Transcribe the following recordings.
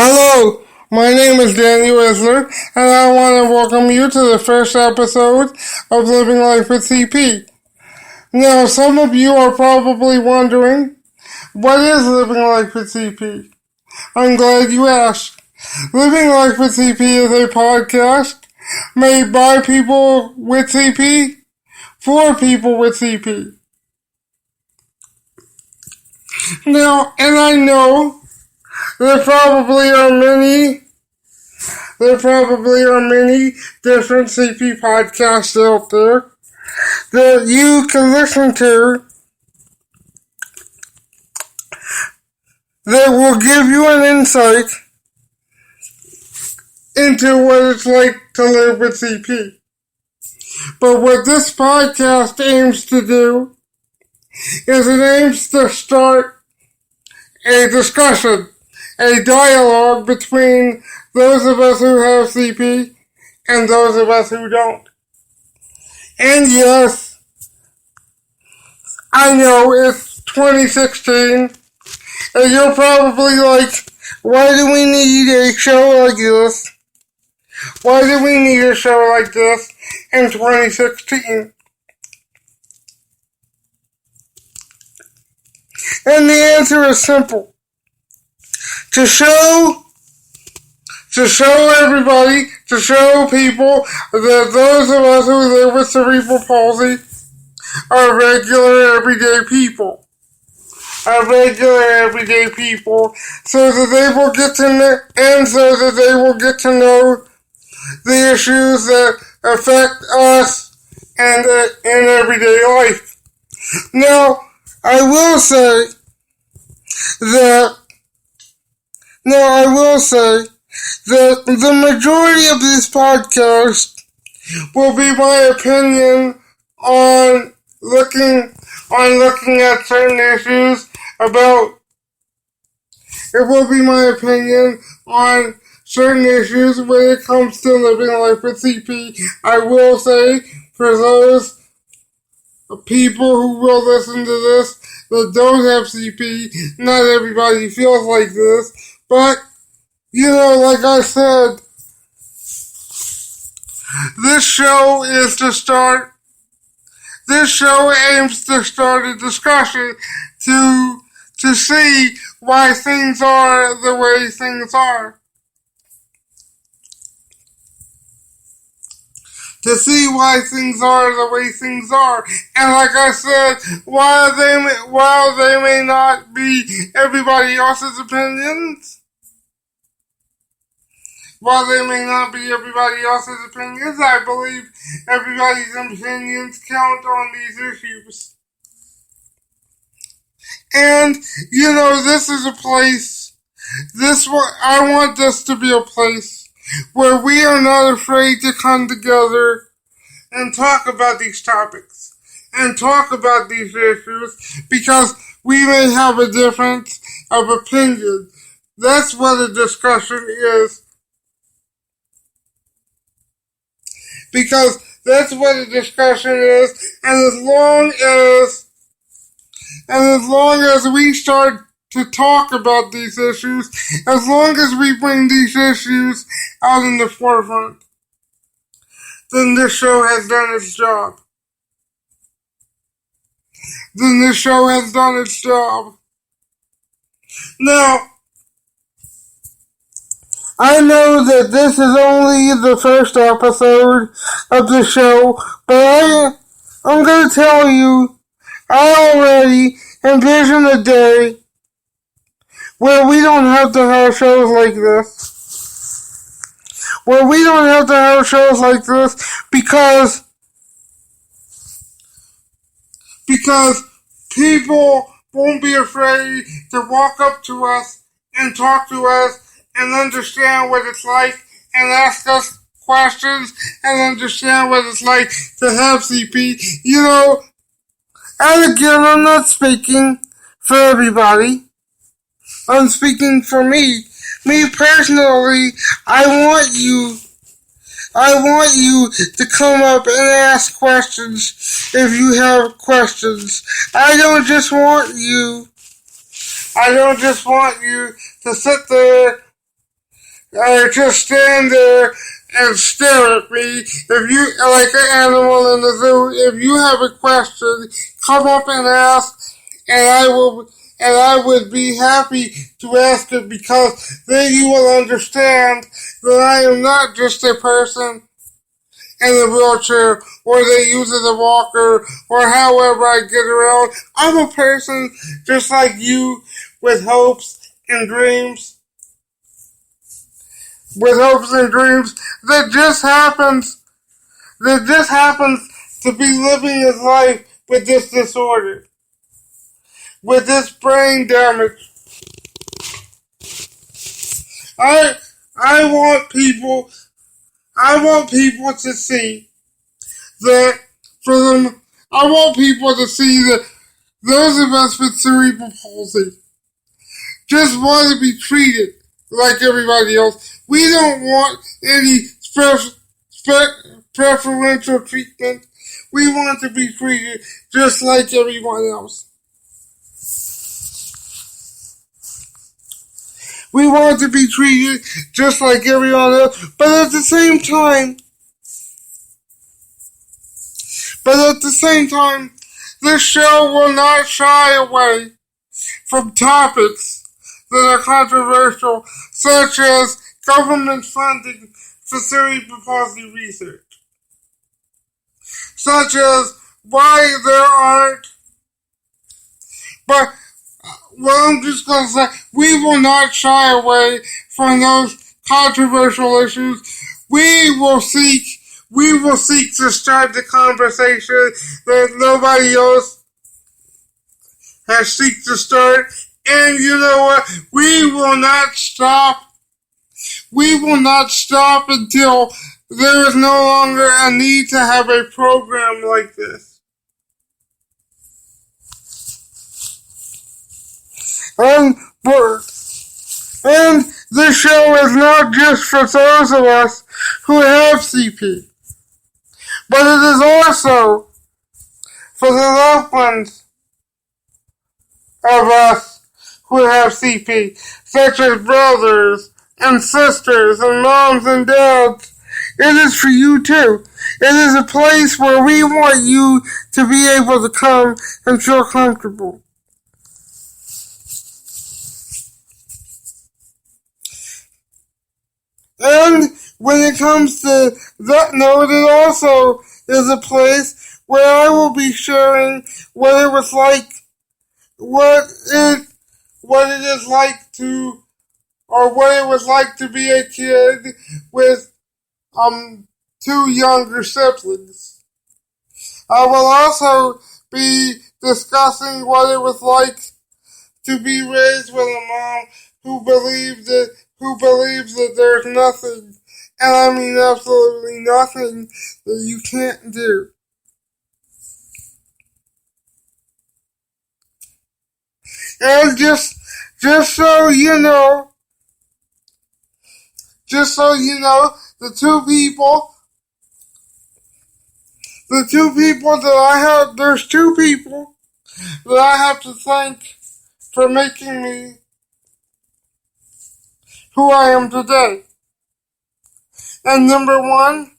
Hello, my name is Danny Whistler, and I want to welcome you to the first episode of Living Life with CP. Now, some of you are probably wondering, what is Living Life with CP? I'm glad you asked. Living Life with CP is a podcast made by people with CP for people with CP. Now, and I know there probably are many different CP podcasts out there that you can listen to that will give you an insight into what it's like to live with CP. But what this podcast aims to do is it aims to start a discussion, a dialogue between those of us who have CP and those of us who don't. And yes, I know it's 2016, and you're probably like, why do we need a show like this? Why do we need a show like this in 2016? And the answer is simple. To show everybody, to show people that those of us who live with cerebral palsy are regular everyday people. So that they will get to know, and so that they will get to know the issues that affect us and in everyday life. Now, I will say that the majority of this podcast will be my opinion on looking at certain issues it will be my opinion on certain issues when it comes to living life with CP. I will say, for those people who will listen to this that don't have CP, not everybody feels like this, but, like I said, this show aims to start a discussion to see why things are the way things are. To see why things are the way things are. And like I said, while they may not be everybody else's opinions, I believe everybody's opinions count on these issues. And, this is a place, I want this to be a place where we are not afraid to come together and talk about these topics and talk about these issues because we may have a difference of opinion. That's what a discussion is. Because that's what a discussion is, and as long as we start to talk about these issues, as long as we bring these issues out in the forefront, then this show has done its job. Now, I know that this is only the first episode of the show, but I'm going to tell you, I already envision a day where we don't have to have shows like this. Because people won't be afraid to walk up to us and talk to us and understand what it's like and ask us questions and understand what it's like to have CP. And again, I'm not speaking for everybody. I'm speaking for me. Me personally, I want you to come up and ask questions if you have questions. I don't just want you to sit there just stand there and stare at me. If you, like an animal in the zoo, if you have a question, come up and ask, and I would be happy to ask it, because then you will understand that I am not just a person in a wheelchair, or they use as a walker, or however I get around. I'm a person just like you, with hopes and dreams. That just happens to be living his life with this disorder, with this brain damage. I want people to see that for them. I want people to see that those of us with cerebral palsy just want to be treated like everybody else. We don't want any preferential treatment. We want to be treated just like everyone else. We want to be treated just like everyone else, but at the same time, this show will not shy away from topics that are controversial, such as government funding for cerebral palsy research, such as why there aren't, but well, I'm just going to say, we will not shy away from those controversial issues. We will seek to start the conversation that nobody else has seeked to start. And you know what? We will not stop until there is no longer a need to have a program like this. And this show is not just for those of us who have CP, but it is also for the loved ones of us who have CP, such as brothers and sisters and moms and dads. It is for you too. It is a place where we want you to be able to come and feel comfortable. And when it comes to that note, it also is a place where I will be sharing what it is like to be a kid with two younger siblings. I will also be discussing what it was like to be raised with a mom who believes that there's nothing, and I mean absolutely nothing, that you can't do. And just so you know, the two people there's two people that I have to thank for making me who I am today. And number one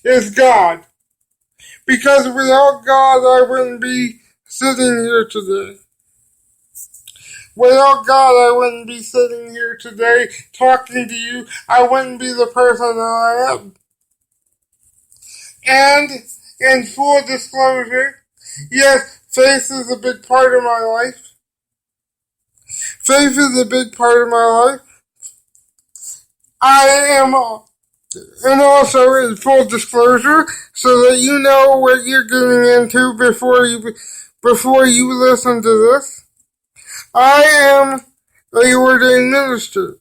is God. Because without God, I wouldn't be sitting here today. Without God, I wouldn't be sitting here today talking to you. I wouldn't be the person that I am. And in full disclosure, yes, faith is a big part of my life. Faith is a big part of my life. I am, and also in full disclosure, so that you know what you're getting into before you listen to this. I am a ordained minister.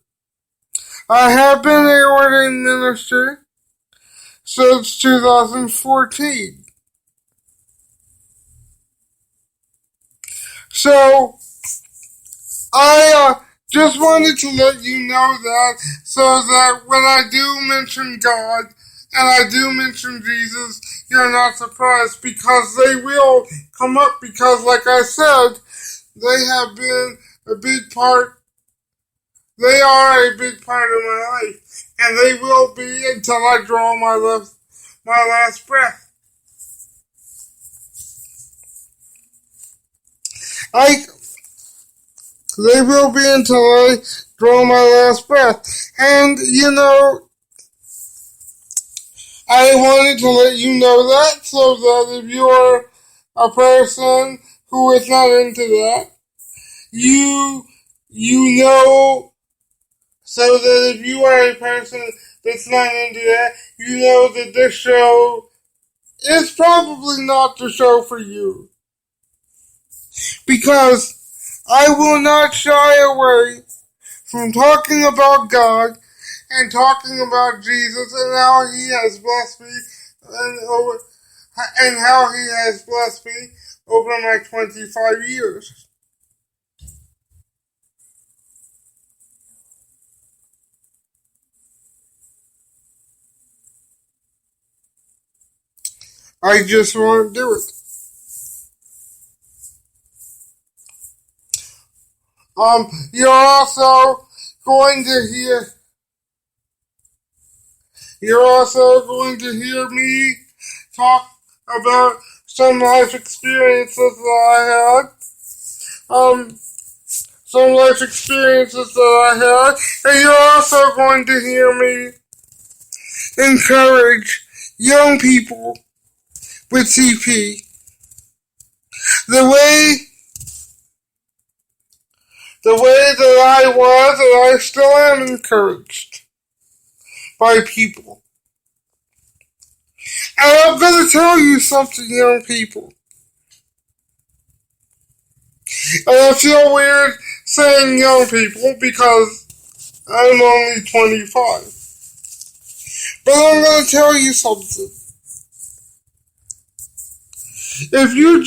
I have been an ordained minister since 2014. So, I just wanted to let you know that, so that when I do mention God and I do mention Jesus, you're not surprised, because they will come up, because like I said, they have been a big part They are a big part of my life, and they will be until I draw my last breath. They will be until I draw my last breath. And, I wanted to let you know that, so that if you're a person who is not into that, you know, so that if you are a person that's not into that, you know that this show is probably not the show for you. Because I will not shy away from talking about God and talking about Jesus and how He has blessed me and how He has blessed me over my 25 years. I just won't do it. You're also going to hear me talk about some life experiences that I had. And you're also going to hear me encourage young people with CP the way that I was, and I still am encouraged by people. And I'm going to tell you something, young people. And I feel weird saying young people because I'm only 25. But I'm going to tell you something. If you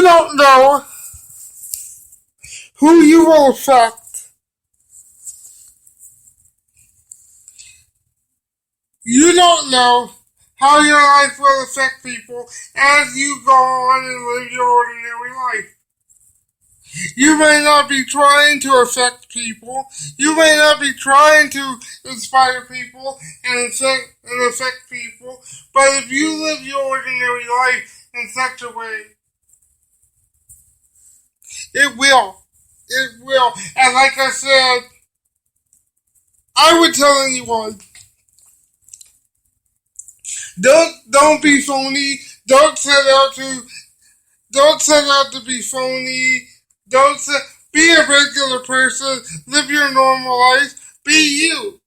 don't know who you will affect. You don't know how your life will affect people as you go on and live your ordinary life. You may not be trying to affect people. You may not be trying to inspire people and affect people. But if you live your ordinary life in such a way, it will. It will. And like I said, I would tell anyone, don't be phony. Don't set out to be phony. Be a regular person. Live your normal life. Be you.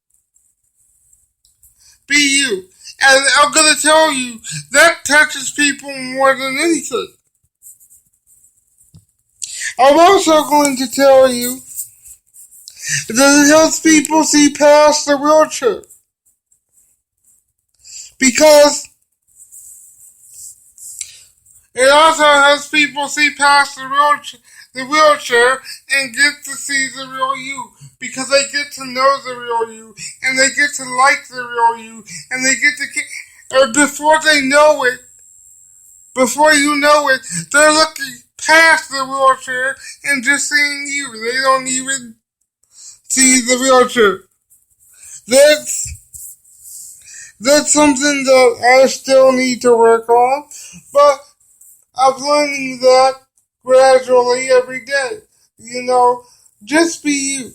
Be you. And I'm going to tell you, that touches people more than anything. I'm also going to tell you that it helps people see past the wheelchair. Because it also helps people see past the wheelchair and get to see the real you. Because they get to know the real you. And they get to like the real you. And they get to before you know it, they're looking past the wheelchair and just seeing you. They don't even see the wheelchair. That's something that I still need to work on, but I'm learning that gradually every day. Just be you.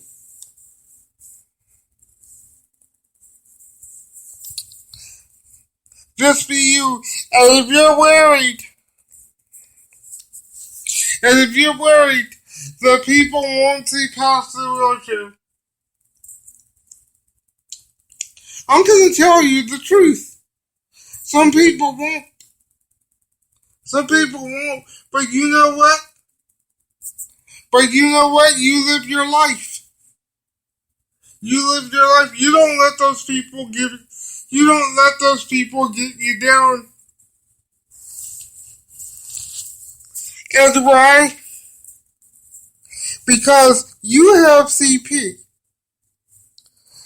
Just be you. And if you're worried that people won't see past the wheelchair, I'm going to tell you the truth. Some people won't. But you know what? You live your life. You don't let those people get you down. And why? Because you have CP.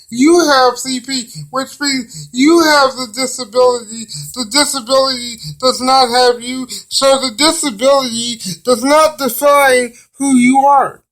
You have CP, which means you have the disability. The disability does not have you, so the disability does not define who you are.